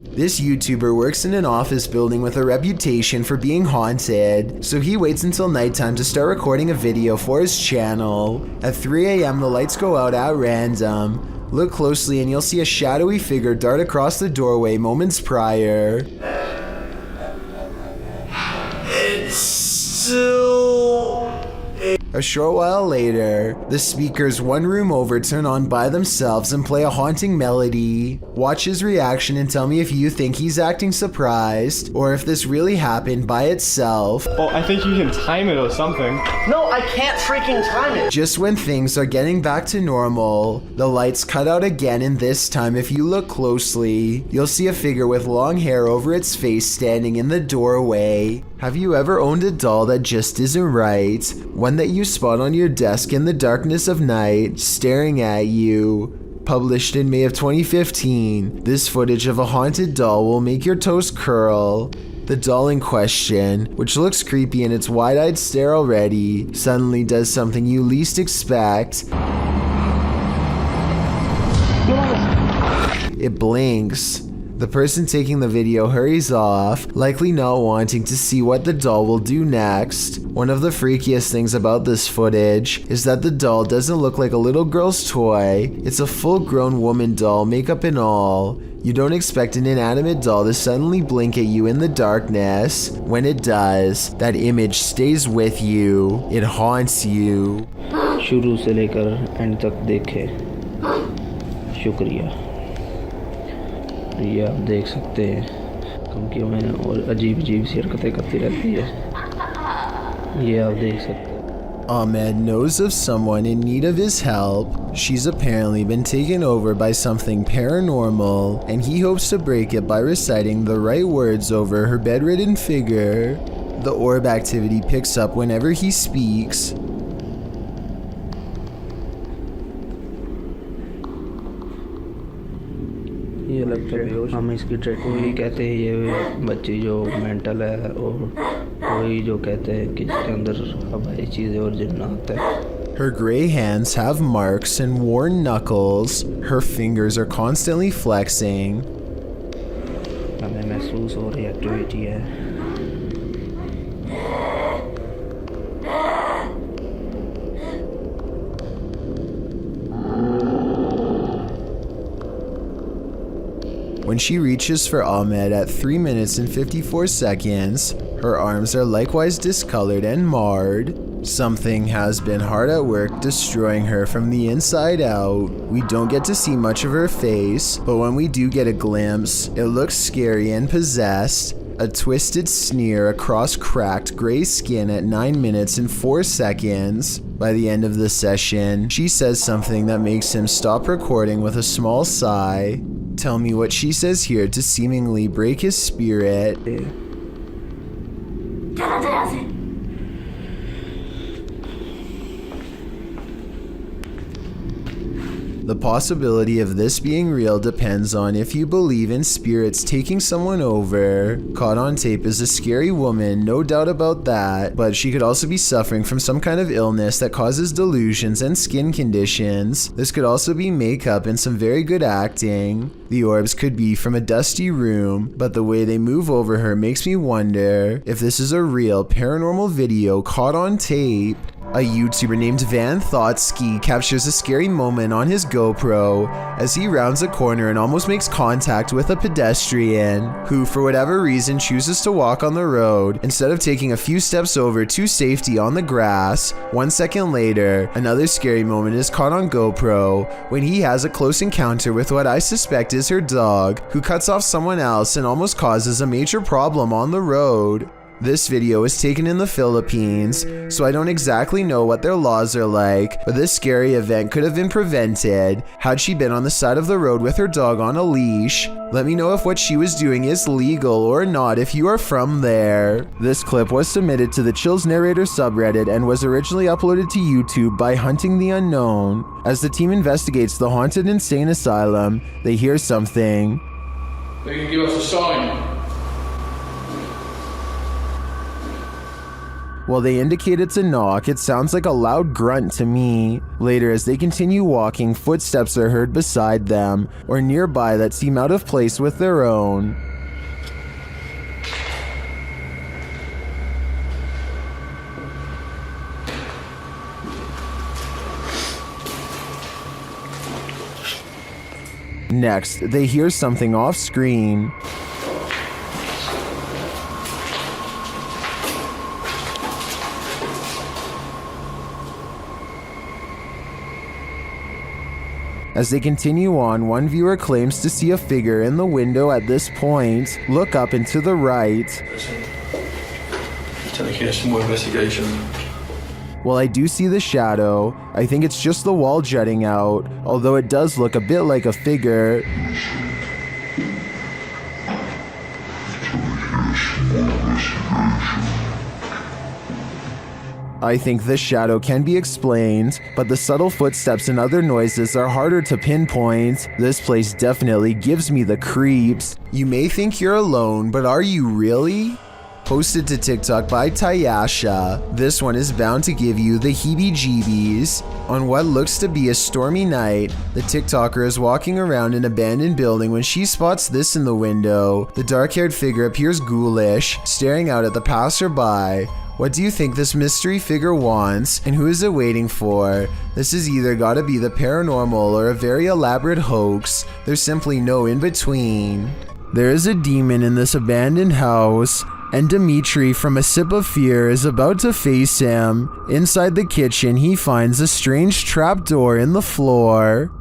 This YouTuber works in an office building with a reputation for being haunted, so he waits until nighttime to start recording a video for his channel. At 3 a.m. the lights go out at random. Look closely and you'll see a shadowy figure dart across the doorway moments prior. It's still... A short while later, the speakers one room over turn on by themselves and play a haunting melody. Watch his reaction and tell me if you think he's acting surprised or if this really happened by itself. Oh, I think you can time it or something. No, I can't freaking time it. Just when things are getting back to normal, the lights cut out again, and this time if you look closely, you'll see a figure with long hair over its face standing in the doorway. Have you ever owned a doll that just isn't right? One that you spot on your desk in the darkness of night, staring at you? Published in May of 2015, this footage of a haunted doll will make your toes curl. The doll in question, which looks creepy in its wide-eyed stare already, suddenly does something you least expect. It blinks. The person taking the video hurries off, likely not wanting to see what the doll will do next. One of the freakiest things about this footage is that the doll doesn't look like a little girl's toy. It's a full-grown woman doll, makeup and all. You don't expect an inanimate doll to suddenly blink at you in the darkness. When it does, that image stays with you. It haunts you. शुरू से लेकर and तक देखे। शुक्रिया। ये आप देख सकते हैं धमकियों में और अजीब सी हरकतें करती रहती है। ये आप देख सकते हैं। Ahmed knows of someone in need of his help. She's apparently been taken over by something paranormal, and he hopes to break it by reciting the right words over her bedridden figure. The orb activity picks up whenever he speaks. ये लगता है हम इसकी trait वही कहते हैं, ये बच्ची जो मेंटल है और वही जो कहते हैं कि इसके अंदर हवाई चीज़ें और जिन्नात है। Her gray hands have marks and worn knuckles. Her fingers are constantly flexing. हमें महसूस हो रही एक्टिविटी है। When she reaches for Ahmed at 3 minutes and 54 seconds, her arms are likewise discolored and marred. Something has been hard at work destroying her from the inside out. We don't get to see much of her face, but when we do get a glimpse, it looks scary and possessed. A twisted sneer across cracked gray skin at 9 minutes and 4 seconds. By the end of the session, she says something that makes him stop recording with a small sigh. Tell me what she says here to seemingly break his spirit. The possibility of this being real depends on if you believe in spirits taking someone over. Caught on tape is a scary woman, no doubt about that, but she could also be suffering from some kind of illness that causes delusions and skin conditions. This could also be makeup and some very good acting. The orbs could be from a dusty room, but the way they move over her makes me wonder if this is a real paranormal video caught on tape. A YouTuber named Van Thoughtski captures a scary moment on his GoPro as he rounds a corner and almost makes contact with a pedestrian who, for whatever reason, chooses to walk on the road instead of taking a few steps over to safety on the grass. 1 second later, another scary moment is caught on GoPro when he has a close encounter with what I suspect is her dog, who cuts off someone else and almost causes a major problem on the road. This video was taken in the Philippines, so I don't exactly know what their laws are like, but this scary event could have been prevented had she been on the side of the road with her dog on a leash. Let me know if what she was doing is legal or not if you are from there. This clip was submitted to the Chills Narrator subreddit and was originally uploaded to YouTube by Hunting the Unknown. As the team investigates the haunted insane asylum, they hear something. They can give us a sign. While they indicate it's a knock, it sounds like a loud grunt to me. Later, as they continue walking, footsteps are heard beside them or nearby that seem out of place with their own. Next, they hear something off screen. As they continue on, one viewer claims to see a figure in the window at this point. Look up and to the right. Taking some more investigation. While I do see the shadow, I think it's just the wall jutting out, although it does look a bit like a figure. I think this shadow can be explained, but the subtle footsteps and other noises are harder to pinpoint. This place definitely gives me the creeps. You may think you're alone, but are you really? Posted to TikTok by Tayasha, this one is bound to give you the heebie-jeebies. On what looks to be a stormy night, the TikToker is walking around an abandoned building when she spots this in the window. The dark-haired figure appears ghoulish, staring out at the passerby. What do you think this mystery figure wants, and who is it waiting for? This has either gotta be the paranormal or a very elaborate hoax. There's simply no in-between. There is a demon in this abandoned house, and Dimitri from A Sip of Fear is about to face him. Inside the kitchen, he finds a strange trapdoor in the floor.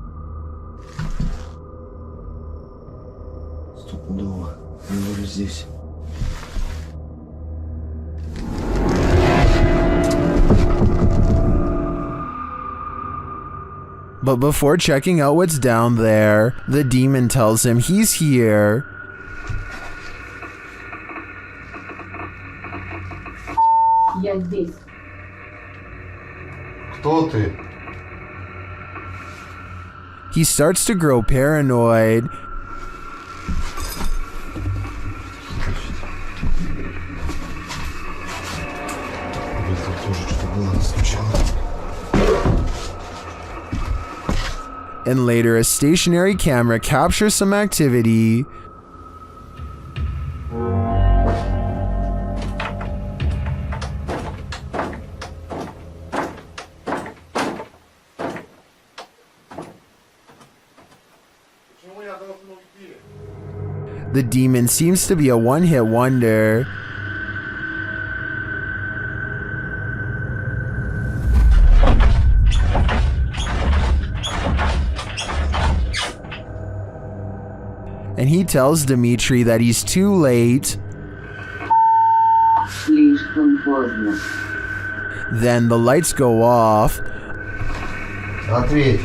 But before checking out what's down there, the demon tells him he's here. Я здесь. Кто ты? He starts to grow paranoid. Это тоже что было сначала. And later, a stationary camera captures some activity. The demon seems to be a one-hit wonder. And he tells Dimitri that he's too late. Слишком поздно. Then the lights go off. Ответь.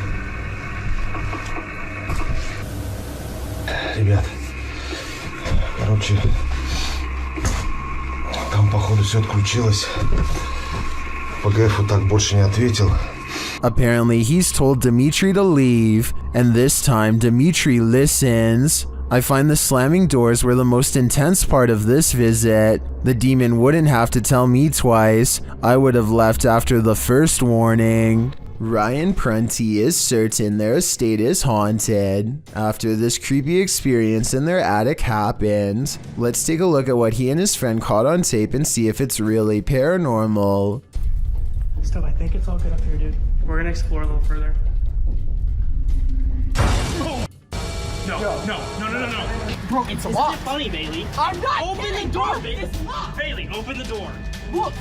Ребят, короче, там походу все отключилось. ПГФу так больше не ответил. Apparently, he's told Dimitri to leave, and this time Dimitri listens. I find the slamming doors were the most intense part of this visit. The demon wouldn't have to tell me twice. I would have left after the first warning. Ryan Prunty is certain their estate is haunted after this creepy experience in their attic happened. Let's take a look at what he and his friend caught on tape and see if it's really paranormal. Stop, I think it's all good up here, dude. We're gonna explore a little further. No. Bro, it's Isn't locked. it funny, Bailey? I'm not Open kidding, the door, bro. Bailey. It's locked. Bailey, open the door. Look.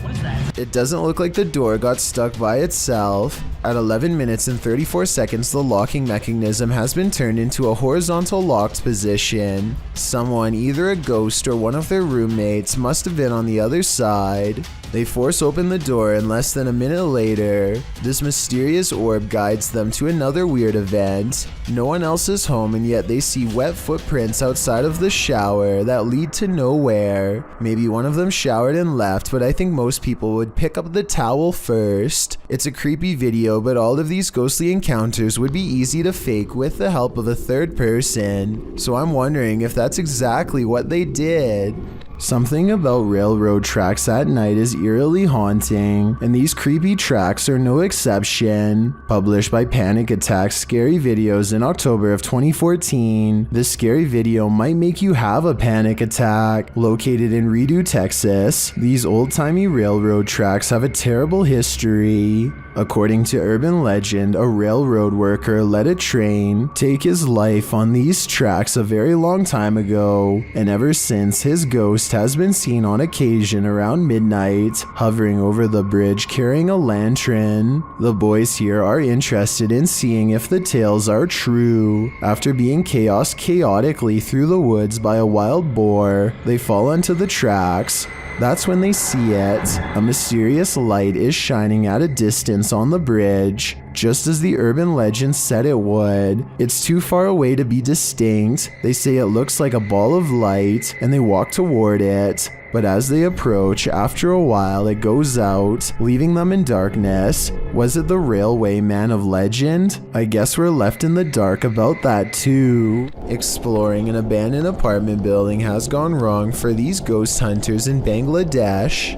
What is that? It doesn't look like the door got stuck by itself. At 11 minutes and 34 seconds, the locking mechanism has been turned into a horizontal locked position. Someone, either a ghost or one of their roommates, must have been on the other side. They force open the door, and less than a minute later, this mysterious orb guides them to another weird event. No one else is home, and yet they see wet footprints outside of the shower that lead to nowhere. Maybe one of them showered and left, but I think most people would pick up the towel first. It's a creepy video, but all of these ghostly encounters would be easy to fake with the help of a third person. So I'm wondering if that's exactly what they did. Something about railroad tracks at night is eerily haunting, and these creepy tracks are no exception. Published by Panic Attack Scary Videos in October of 2014, this scary video might make you have a panic attack. Located in Redo, Texas, these old-timey railroad tracks have a terrible history. According to urban legend, a railroad worker let a train take his life on these tracks a very long time ago, and ever since his ghost has been seen on occasion around midnight, hovering over the bridge carrying a lantern. The boys here are interested in seeing if the tales are true. After being chaotically through the woods by a wild boar, they fall onto the tracks. That's when they see it. A mysterious light is shining at a distance on the bridge, just as the urban legend said it would. It's too far away to be distinct. They say it looks like a ball of light, and they walk toward it. But as they approach, after a while it goes out, leaving them in darkness. Was it the railway man of legend? I guess we're left in the dark about that too. Exploring an abandoned apartment building has gone wrong for these ghost hunters in Bangladesh.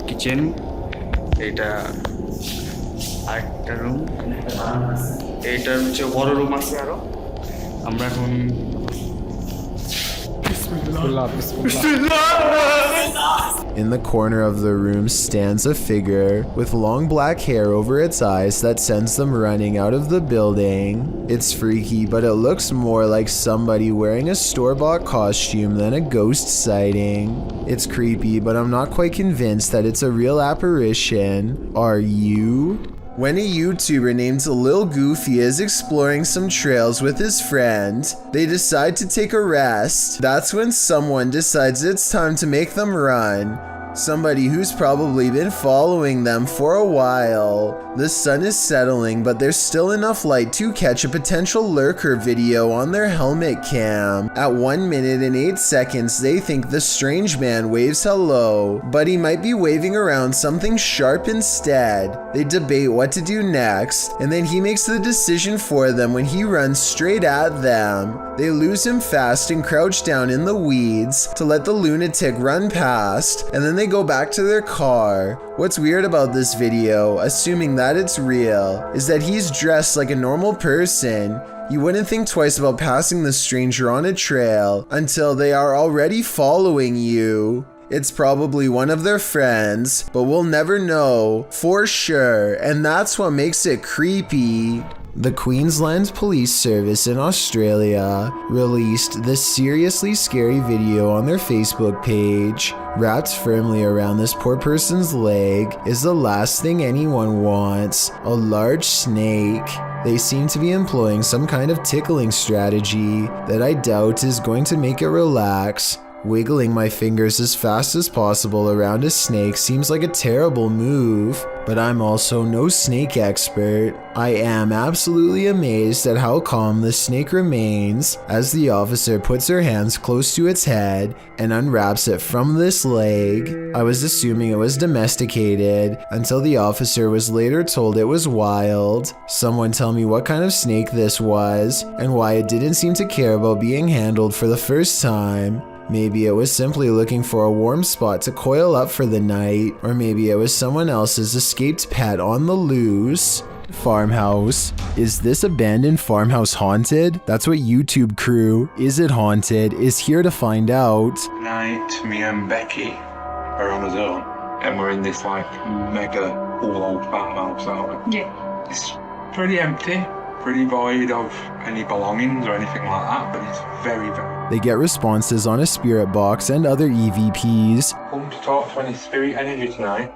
Kitchen এটা আরেকটা room, এইটা হচ্ছে বড় room আছে আরো। আমরা এখন In the corner of the room stands a figure with long black hair over its eyes that sends them running out of the building. It's freaky, but it looks more like somebody wearing a store-bought costume than a ghost sighting. It's creepy, but I'm not quite convinced that it's a real apparition. Are you? When a YouTuber named Lil Goofy is exploring some trails with his friend, they decide to take a rest. That's when someone decides it's time to make them run. Somebody who's probably been following them for a while. The sun is settling, but there's still enough light to catch a potential lurker video on their helmet cam. At 1 minute and 8 seconds, they think the strange man waves hello, but he might be waving around something sharp instead. They debate what to do next, and then he makes the decision for them when he runs straight at them. They lose him fast and crouch down in the weeds to let the lunatic run past, and then they go back to their car. What's weird about this video, assuming that it's real, is that he's dressed like a normal person. You wouldn't think twice about passing the stranger on a trail until they are already following you. It's probably one of their friends, but we'll never know for sure, and that's what makes it creepy. The Queensland Police Service in Australia released this seriously scary video on their Facebook page. Wrapped firmly around this poor person's leg is the last thing anyone wants, a large snake. They seem to be employing some kind of tickling strategy that I doubt is going to make it relax. Wiggling my fingers as fast as possible around a snake seems like a terrible move, but I'm also no snake expert. I am absolutely amazed at how calm the snake remains as the officer puts her hands close to its head and unwraps it from this leg. I was assuming it was domesticated until the officer was later told it was wild. Someone tell me what kind of snake this was and why it didn't seem to care about being handled for the first time. Maybe it was simply looking for a warm spot to coil up for the night, or maybe it was someone else's escaped pet on the loose. Farmhouse. Is this abandoned farmhouse haunted? That's what YouTube crew, Is It Haunted, is here to find out. Tonight, me and Becky are on our own, and we're in this like mega old farmhouse, aren't we? Yeah. It's pretty empty, pretty void of any belongings or anything like that, but it's very, very... They get responses on a spirit box and other EVPs. Come to talk to any spirit energy tonight.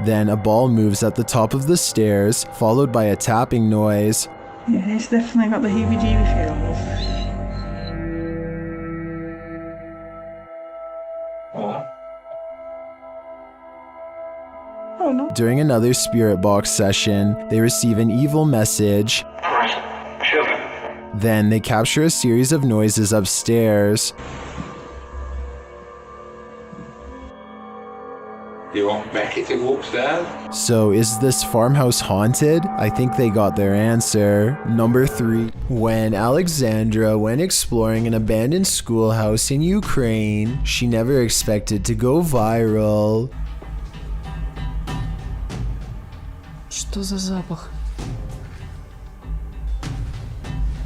Then a ball moves at the top of the stairs, followed by a tapping noise. Yeah, it's definitely got the heebie-jeebie feels. Oh no. During another spirit box session, they receive an evil message. Then they capture a series of noises upstairs. You want Becky to go upstairs? So is this farmhouse haunted? I think they got their answer. Number 3. When Alexandra went exploring an abandoned schoolhouse in Ukraine, she never expected to go viral. Что за запах?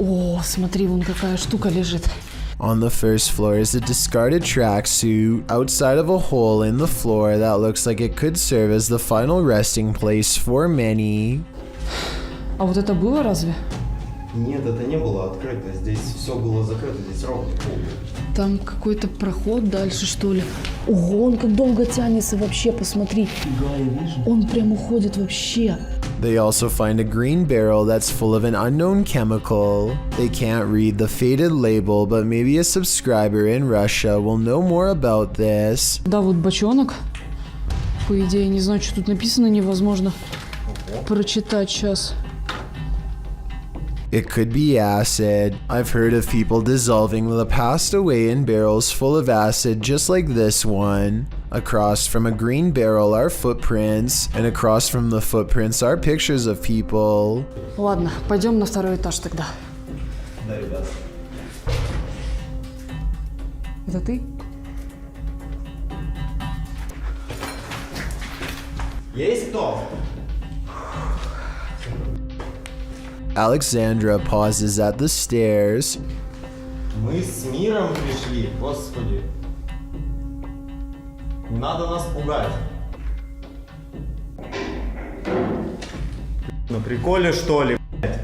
О, смотри, вон какая штука лежит. On the first floor is a discarded tracksuit outside of a hole in the floor that looks like it could serve as the final resting place for many. А вот это было разве? Нет, это не было открыто. Здесь все было закрыто. Здесь ровно пол. Там какой-то проход дальше, что ли? Ого, он как долго тянется вообще, посмотри. Да, я вижу. Он прям уходит вообще. They also find a green barrel that's full of an unknown chemical. They can't read the faded label, but maybe a subscriber in Russia will know more about this. Да, вот бочонок. По идее, не знаю, что тут написано, невозможно прочитать сейчас. It could be acid. I've heard of people dissolving the past away in barrels full of acid just like this one. Across from a green barrel are footprints, and across from the footprints are pictures of people. Ладно, пойдем на второй этаж тогда. Да, ребят. Это ты? Есть кто? Alexandra pauses at the stairs. Мы с миром пришли, господи. Не надо нас пугать. На приколе, что ли, блядь?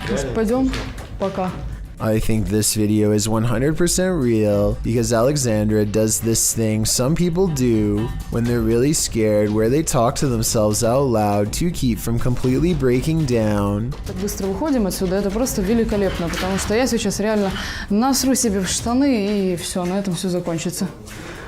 Может, пойдем? Пока. I think this video is 100% real because Alexandra does this thing some people do when they're really scared, where they talk to themselves out loud to keep from completely breaking down. Так быстро выходим отсюда, это просто великолепно, потому что я сейчас реально насру себе в штаны и все, на этом все закончится.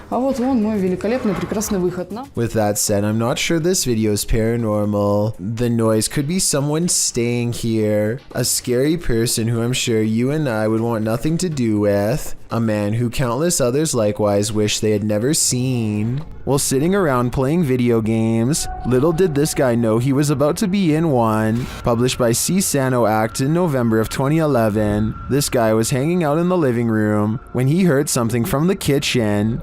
А вот вон мой великолепный, прекрасный выход. With that said, I'm not sure this video is paranormal. The noise could be someone staying here. A scary person who I'm sure you and I would want nothing to do with. A man who countless others likewise wish they had never seen. While sitting around playing video games, little did this guy know he was about to be in one. Published by C. Sano Act in November of 2011, this guy was hanging out in the living room when he heard something from the kitchen.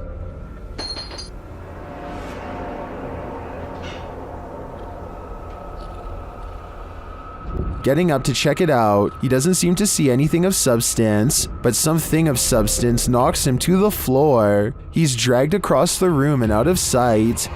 Getting up to check it out, he doesn't seem to see anything of substance, but something of substance knocks him to the floor. He's dragged across the room and out of sight.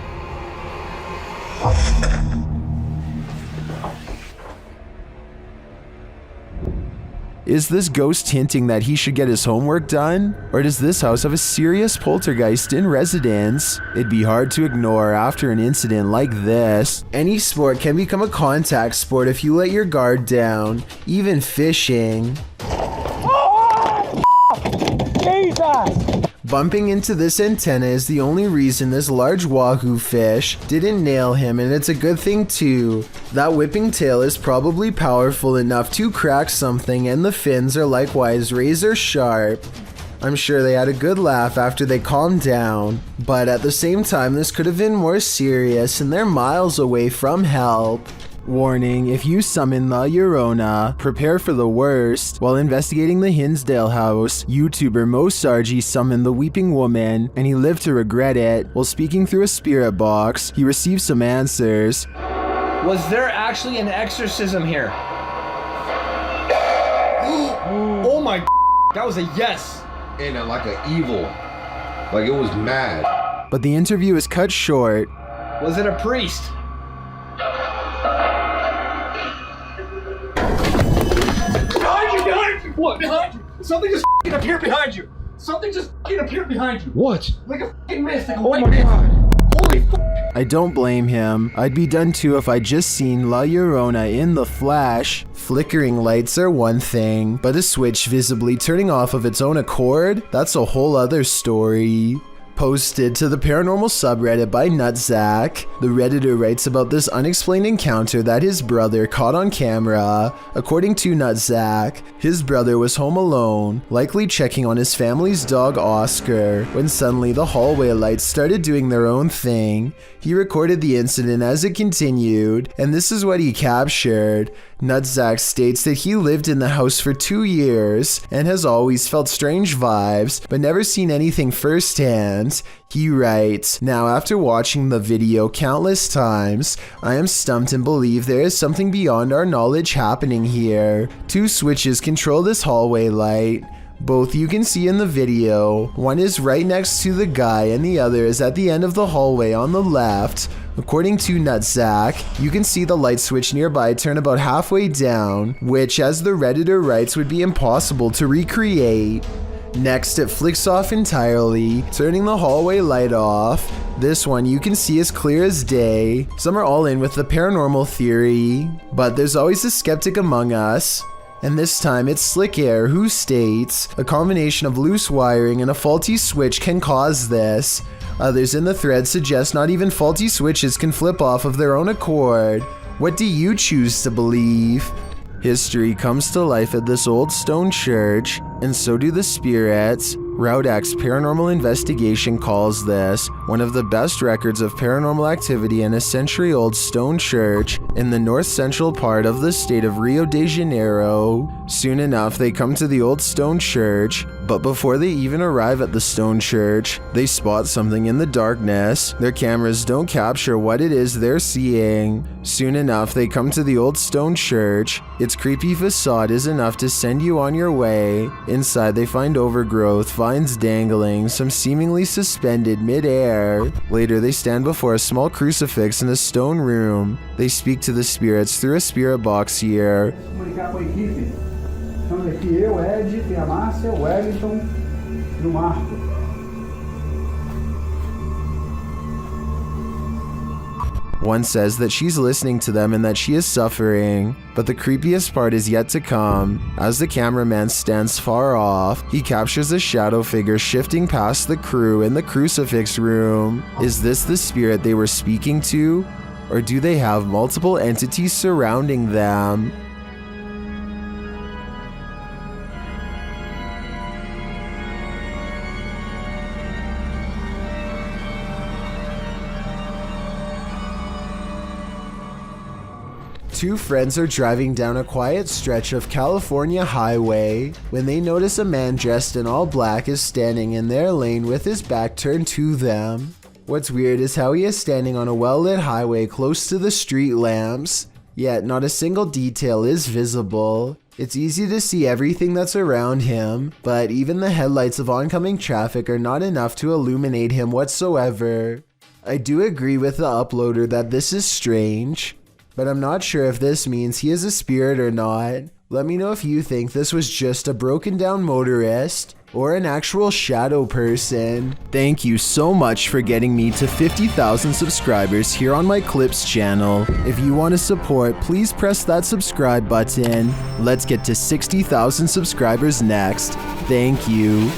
Is this ghost hinting that he should get his homework done? Or does this house have a serious poltergeist in residence? It'd be hard to ignore after an incident like this. Any sport can become a contact sport if you let your guard down, even fishing. Bumping into this antenna is the only reason this large wahoo fish didn't nail him, and it's a good thing too. That whipping tail is probably powerful enough to crack something, and the fins are likewise razor sharp. I'm sure they had a good laugh after they calmed down, but at the same time this could have been more serious and they're miles away from help. Warning, if you summon La Llorona, prepare for the worst. While investigating the Hinsdale house, YouTuber Mo Sargi summoned the Weeping Woman, and he lived to regret it. While speaking through a spirit box, he received some answers. Was there actually an exorcism here? Oh my, that was a yes. And like an evil. Like it was mad. But the interview is cut short. Was it a priest? Behind you! What? Behind you! Something just appeared behind you! Something just appeared behind you! What? Like a mist, like a Oh white my mist. god. Holy I don't blame him. I'd be done too if I'd just seen La Llorona in the flash. Flickering lights are one thing, but a switch visibly turning off of its own accord? That's a whole other story. Posted to the paranormal subreddit by Nutsack, the Redditor writes about this unexplained encounter that his brother caught on camera. According to Nutsack, his brother was home alone, likely checking on his family's dog Oscar, when suddenly the hallway lights started doing their own thing. He recorded the incident as it continued, and this is what he captured. Nutsack states that he lived in the house for 2 years and has always felt strange vibes, but never seen anything firsthand. He writes, "Now after watching the video countless times, I am stumped and believe there is something beyond our knowledge happening here. 2 switches control this hallway light. Both you can see in the video. One is right next to the guy and the other is at the end of the hallway on the left. According to Nutsack, you can see the light switch nearby turn about halfway down, which, as the Redditor writes, would be impossible to recreate. Next, it flicks off entirely, turning the hallway light off. This one you can see as clear as day. Some are all in with the paranormal theory, but there's always a skeptic among us. And this time it's Slick Air who states, a combination of loose wiring and a faulty switch can cause this. Others in the thread suggest not even faulty switches can flip off of their own accord. What do you choose to believe? History comes to life at this old stone church, and so do the spirits. Route X Paranormal Investigation calls this one of the best records of paranormal activity in a century-old stone church in the north-central part of the state of Rio de Janeiro. Soon enough, they come to the old stone church, but before they even arrive at the stone church, they spot something in the darkness. Their cameras don't capture what it is they're seeing. Soon enough, they come to the old stone church. Its creepy facade is enough to send you on your way. Inside, they find overgrowth, vines dangling, some seemingly suspended mid-air. Later, they stand before a small crucifix in a stone room. They speak to the spirits through a spirit box here. Comunicar com a equipe. Estamos aqui eu, Ed, tem a Márcia, o Wellington e o Marco. One says that she's listening to them and that she is suffering, but the creepiest part is yet to come. As the cameraman stands far off, he captures a shadow figure shifting past the crew in the crucifix room. Is this the spirit they were speaking to? Or do they have multiple entities surrounding them? Two friends are driving down a quiet stretch of California highway when they notice a man dressed in all black is standing in their lane with his back turned to them. What's weird is how he is standing on a well-lit highway close to the street lamps, yet not a single detail is visible. It's easy to see everything that's around him, but even the headlights of oncoming traffic are not enough to illuminate him whatsoever. I do agree with the uploader that this is strange, but I'm not sure if this means he is a spirit or not. Let me know if you think this was just a broken down motorist or an actual shadow person. Thank you so much for getting me to 50,000 subscribers here on my Clips channel. If you want to support, please press that subscribe button. Let's get to 60,000 subscribers next. Thank you.